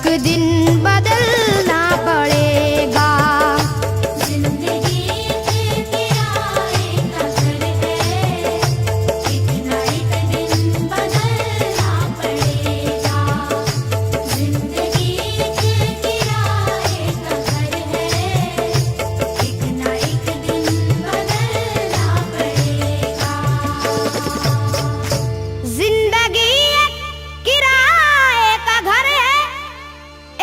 दिन बदलना पड़ेगा। जिंदगी के किराए का घर है, एक ना एक दिन बदलना पड़ेगा। जिंदगी के किराए का घर है, एक ना एक दिन बदलना पड़ेगा। जिंदगी एक किराए का घर है,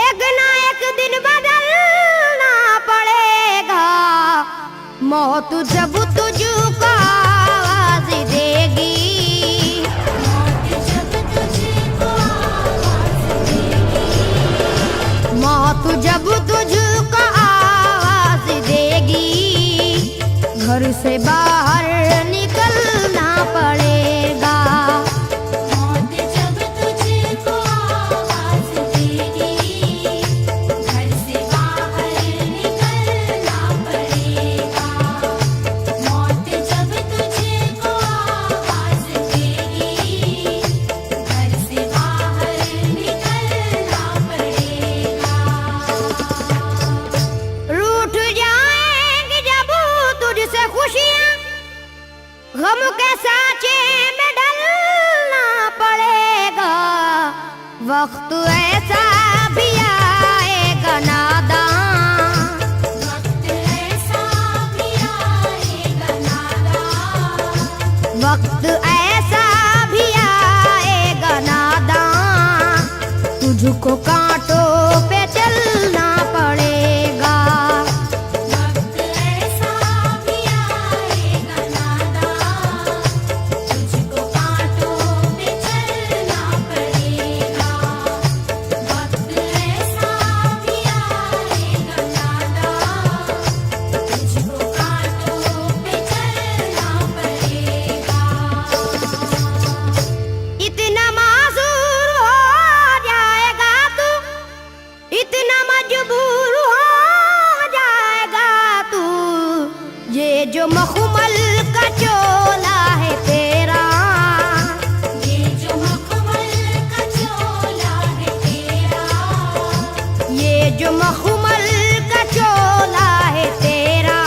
एक ना एक दिन बदलना पड़ेगा। मौत जब तुझको आवाज देगी, मौत जब तुझको आवाज देगी, मौत जब तुझको आवाज देगी, घर से बाहर निकलना पड़ेगा। मौत जब तुझको आवाज देगी, घर से बाहर निकलना पड़ेगा। मौत जब तुझको आवाज देगी, घर से बाहर निकलना पड़ेगा। रूठ जाएंगी जब तुझसे खुशियां, गम के साँचे में ढलना पड़ेगा। वक्त ऐसा भी आएगा नादान, वक्त ऐसा भी आएगा नादान, वक्त ऐसा भी आएगा नादान, तुझको कांटों पे चलना पड़ेगा। वक्त ऐसा भी आएगा नादान, तुझको कांटों पे चलना पड़ेगा। वक्त ऐसा भी आएगा नादान, तुझको कांटों पे चलना पड़ेगा। इतना मासूर हो जाएगा तू, इतना मजबूर हो जाएगा तू, ये जो मखमल का चोला है तेरा, ये जो मखमल का चोला है तेरा, ये जो मखमल का चोला है तेरा,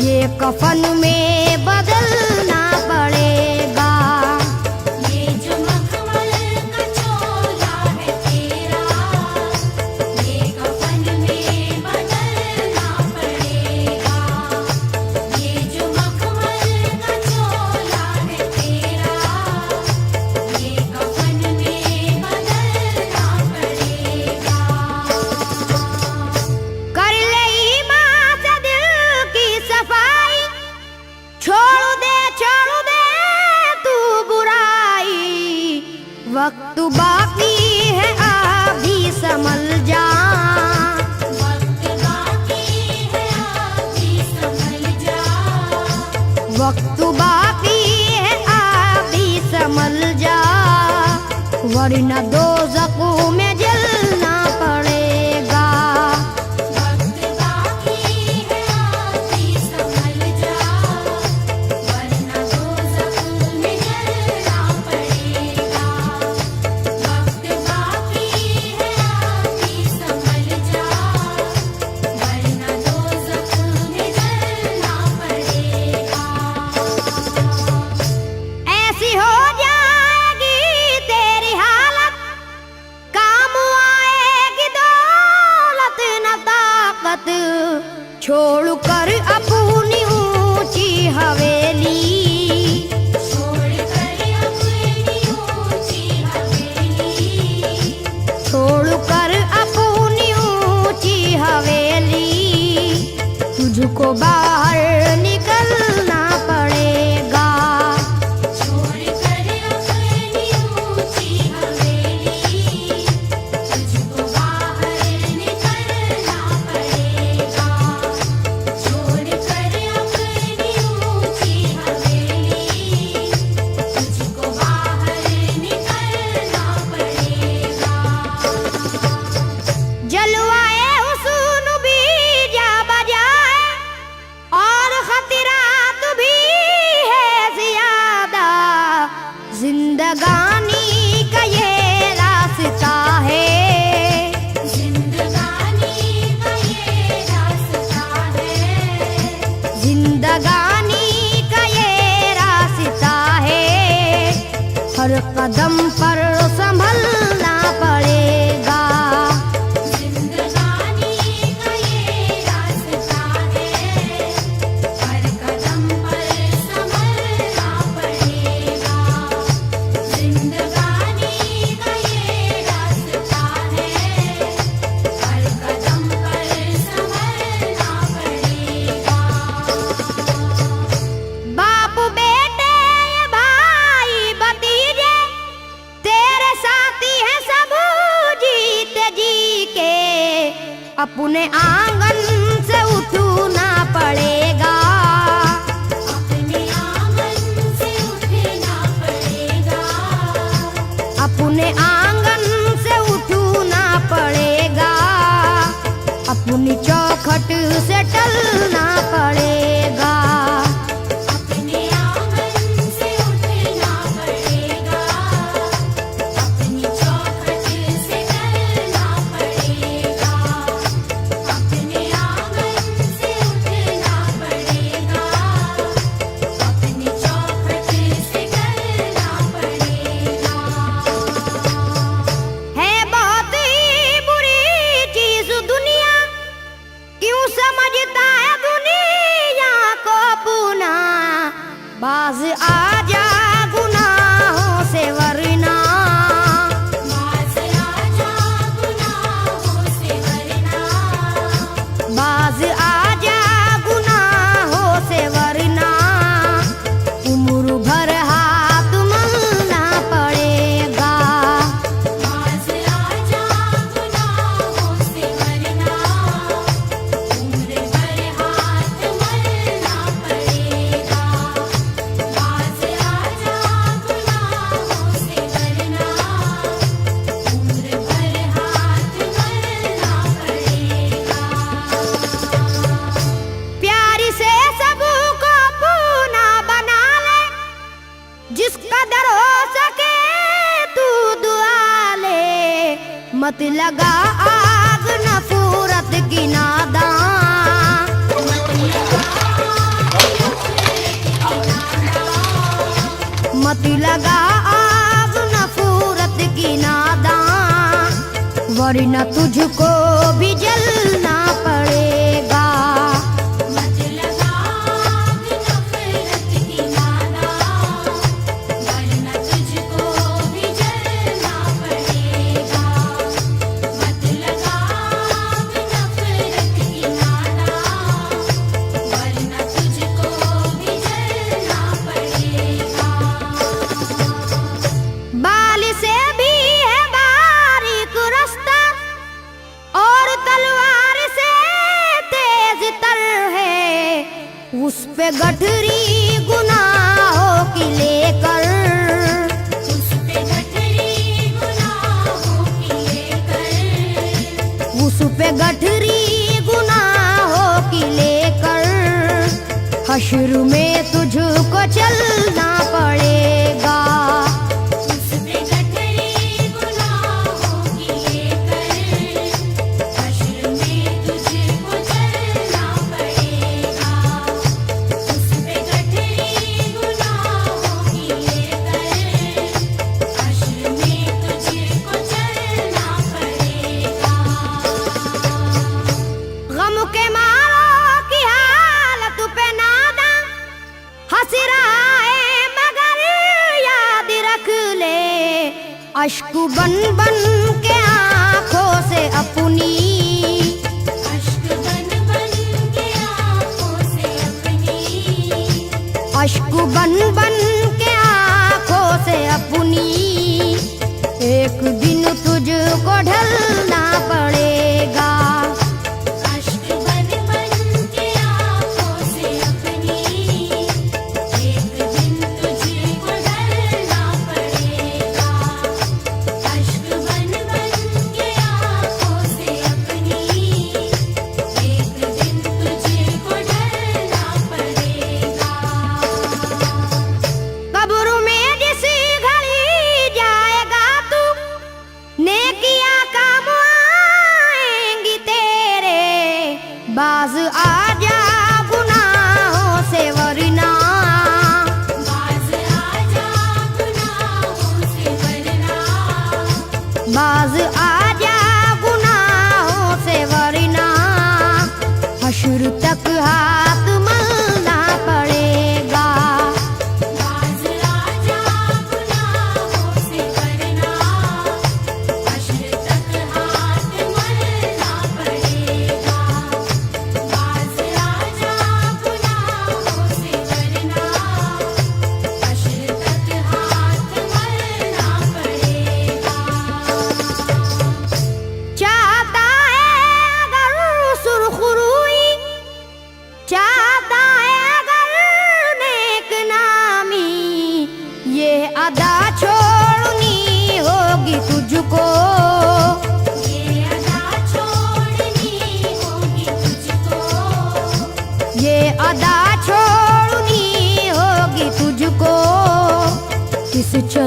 ये कफन में बदलना पड़ेगा। ये जो मखमल का चोला है तेरा, ये कफन में बदलना पड़ेगा। ये जो मखमल का चोला है तेरा, ये कफन में बदलना पड़ेगा। कर ले ईमान से दिल की सफाई, छोड़ दे तू बुराई। वक्त बाकी है अभी संभल जा, वक्त बाकी है अभी संभल जा, वक्त बाकी है अभी संभल जा, वरना दोज़ख में जलना पड़ेगा। वक्त बाकी है अभी संभल जा, वरना दोज़ख में जलना पड़ेगा। वक्त बाकी है अभी संभल जा, वरना दोज़ख में जलना पड़ेगा। ऐसी हो जाएगी तेरी हालत, काम आएगी दौलत न ताकत, छोड़ कर अपनी ऊंची हवेली, छोड़ कर अपनी ऊंची हवेली, छोड़ कर अपनी ऊंची हवेली, तुझको बाहर निकलना पड़ेगा। छोड़ कर अपनी ऊंची हवेली, तुझको बाहर निकलना पड़ेगा। छोड़ कर अपनी ऊंची हवेली, तुझको बाहर निकलना पड़ेगा। जलवाए हुस्न भी जा बजाए और खतिर जिंदगानी का ये रास्ता है, हर कदम पर संभलना पड़ेगा। जिंदगानी का ये रास्ता है, हर कदम पर संभलना पड़ेगा। जिंदगानी का ये रास्ता है, हर कदम पर संभलना पड़ेगा। बाप बेटे भाई भतीजे तेरे साथी हैं सब जीते जी के, अपने आंगन से उठना पड़ेगा। अपने आंगन से उठना पड़ेगा। अपने आंगन से उठना पड़ेगा, अपनी चौखट से टलना पड़ेगा। अपने आंगन से उठना पड़ेगा, अपनी चौखट से टलना पड़ेगा। अपने आंगन से उठना पड़ेगा, अपनी चौखट से टलना पड़ेगा। है बहुत ही बुरी चीज दुनिया, क्यों समझता है दुनिया को अपना, बाज आजा गुनाहों से वरना। बाज आजा गुनाहों से वरना। बाज आजा गुनाहों से वरना, उम्र भर हाथ मलना पड़ेगा। बाज आजा गुनाहों से वरना, उम्र भर हाथ मलना पड़ेगा। बाज आजा गुनाहों से वरना, उम्र भर हाथ मलना पड़ेगा। प्यारी से सबको अपना बना ले, जिस कदर हो सके तू दुआ ले, मत लगा आग नफरत की नादान। मत लगा आग नफरत की नादान, वरना तुझको भी जलना पड़ेगा। मत लगा आग नफरत की नादान, वरना तुझको भी जलना पड़ेगा। मत लगा आग नफरत की नादान, वरना तुझको भी जलना पड़ेगा। बाल से भी है बारीक रास्ता, और तलवार से तेज तर है, उस पे गठरी गुनाहों की लेकर। उस पे गठरी गुनाहों की लेकर। उस पे गठरी गुनाहों की लेकर, हश्र में तुझको चलना पड़ेगा। उस पे गठरी गुनाहों की लेकर, हश्र में तुझको चलना पड़ेगा। उस पे गठरी गुनाहों की लेकर, हश्र में तुझको चलना पड़ेगा। गम के मारों की हालत पे नादा हंस रहा है, मगर याद रख ले, अश्क बन बन के आंखों से अपनी। अश्क बन बन के आँखों से अपनी। अश्क बन बन के आंखों से अपनी, एक दिन तुझको ढलना पड़ेगा। अश्क बन बन के आँखों से अपनी, एक दिन तुझको ढलना पड़ेगा। अश्क बन बन के आँखों से अपनी, एक दिन तुझको ढलना पड़ेगा। कब्र में जिस घड़ी जाएगा तू, नेकियां काम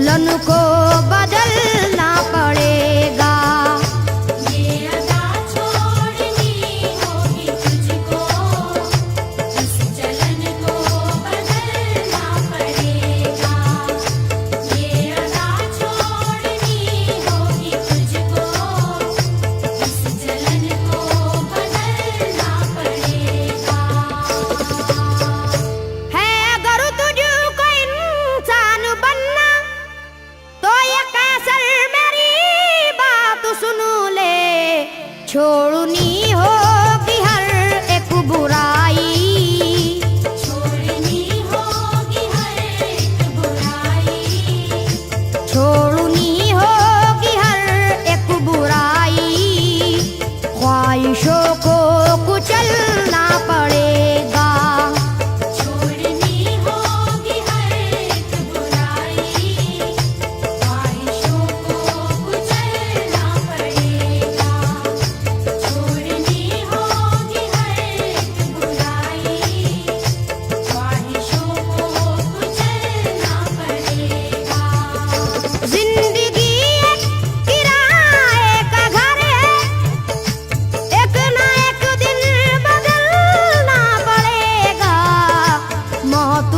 चलन को बदलना पड़ेगा। ये अदा छोड़नी होगी तुझको, इस चलन को बदलना पड़ेगा। ये अदा छोड़नी होगी तुझको, इस चलन को बदलना पड़ेगा। है अगर तुझको इंसान बनना तो ये कैसर मेरी बात सुन ले। छोड़नी होगी हर एक बुराई, छोड़नी होगी हर एक बुराई, छोड़नी होगी हर एक बुराई। ख्वाहिशों को कुचलना पड़ेगा। छोड़नी होगी हर एक बुराई, ख्वाहिशों को कुचलना पड़ेगा। छोड़नी होगी हर एक बुराई, ख्वाहिशों को कुचलना पड़ेगा। जिंदगी एक किराए का घर है, एक ना एक दिन बदलना पड़ेगा। मौत